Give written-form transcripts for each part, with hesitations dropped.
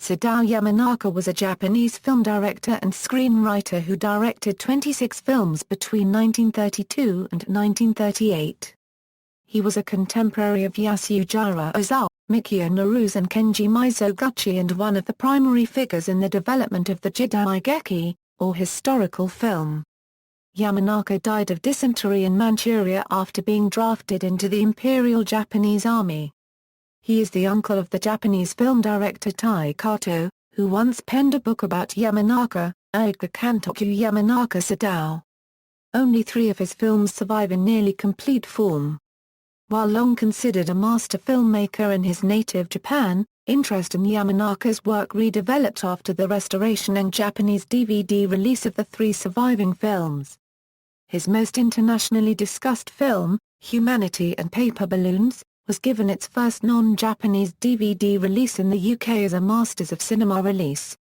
Sadao Yamanaka was a Japanese film director and screenwriter who directed 26 films between 1932 and 1938. He was a contemporary of Yasujirō Ozu, Mikio Naruse and Kenji Mizoguchi and one of the primary figures in the development of the jidaigeki, or historical film. Yamanaka died of dysentery in Manchuria after being drafted into the Imperial Japanese Army. He is the uncle of the Japanese film director Tai Kato, who once penned a book about Yamanaka, Eiga Kantoku Yamanaka Sadao. Only 3 of his films survive in nearly complete form. While long considered a master filmmaker in his native Japan, interest in Yamanaka's work redeveloped after the restoration and Japanese DVD release of the 3 surviving films. His most internationally discussed film, Humanity and Paper Balloons, was given its first non-Japanese DVD release in the UK as a Masters of Cinema release.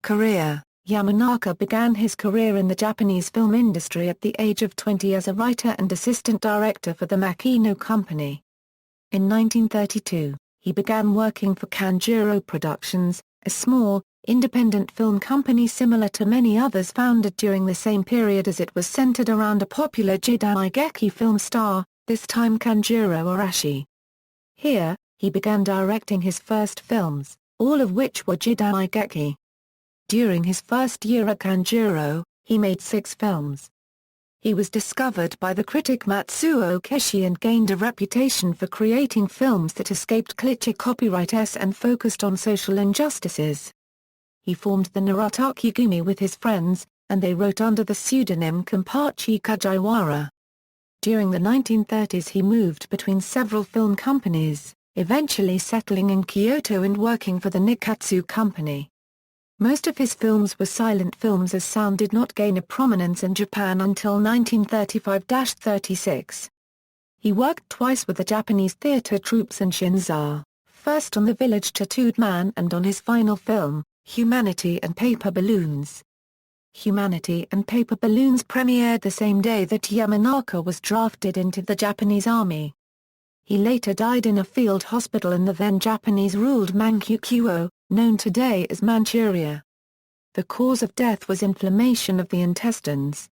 Career: Yamanaka began his career in the Japanese film industry at the age of 20 as a writer and assistant director for the Makino Company. In 1932, he began working for Kanjuro Productions, a small, independent film company similar to many others founded during the same period as it was centered around a popular jidaigeki film star, this time Kanjuro Arashi. Here, he began directing his first films, all of which were jidaigeki. During his first year at Kanjuro, he made 6 films. He was discovered by the critic Matsuo Keshi and gained a reputation for creating films that escaped cliché copyrights and focused on social injustices. He formed the Narutaki Gumi with his friends, and they wrote under the pseudonym Kampachi Kajiwara. During the 1930s he moved between several film companies, eventually settling in Kyoto and working for the Nikkatsu Company. Most of his films were silent films as sound did not gain a prominence in Japan until 1935-36. He worked twice with the Japanese theater troupes in Shinza, first on The Village Tattooed Man and on his final film, Humanity and Paper Balloons. Humanity and Paper Balloons premiered the same day that Yamanaka was drafted into the Japanese Army. He later died in a field hospital in the then Japanese-ruled Manchuria, known today as Manchuria. The cause of death was inflammation of the intestines.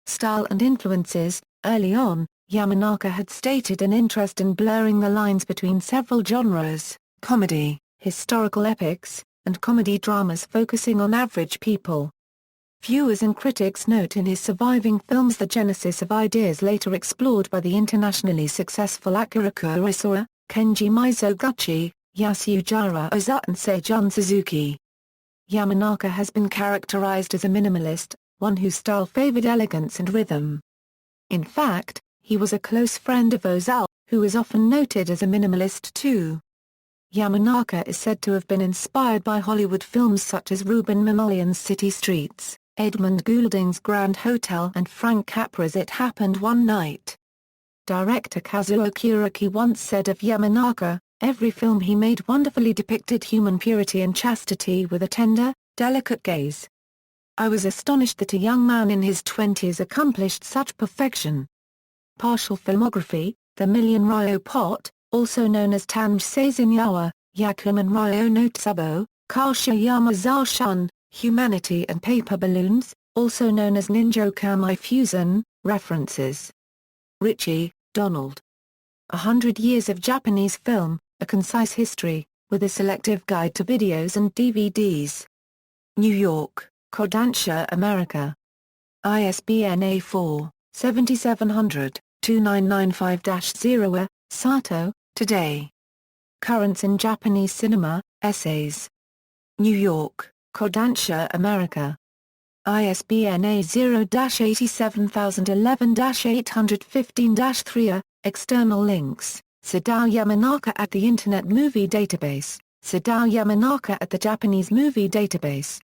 Style and influences: early on, Yamanaka had stated an interest in blurring the lines between several genres, comedy, historical epics, and comedy dramas focusing on average people. Viewers and critics note in his surviving films the genesis of ideas later explored by the internationally successful Akira Kurosawa, Kenji Mizoguchi, Yasujirō Ozu and Seijun Suzuki. Yamanaka has been characterized as a minimalist, one whose style favored elegance and rhythm. In fact, he was a close friend of Ozu, who is often noted as a minimalist too. Yamanaka is said to have been inspired by Hollywood films such as Ruben Mamoulian's City Streets, Edmund Goulding's Grand Hotel and Frank Capra's It Happened One Night. Director Kazuo Kuraki once said of Yamanaka, every film he made wonderfully depicted human purity and chastity with a tender, delicate gaze. I was astonished that a young man in his 20s accomplished such perfection. Partial filmography: The Million Ryo Pot, also known as Tanj Seizinyawa, Yakuman Ryo no Tsubo, Kashiyama Shun, Humanity and Paper Balloons, also known as Ninjo Kamai Fusen. References: Ritchie, Donald. 100 Years of Japanese Film, A Concise History, with a Selective Guide to Videos and DVDs. New York, Kodansha America. ISBN A4-7700-2995-0. Sato, Today. Currents in Japanese Cinema, Essays. New York, Kodansha America. ISBN A0-87011-815-3. External links: Sadao Yamanaka at the Internet Movie Database, Sadao Yamanaka at the Japanese Movie Database.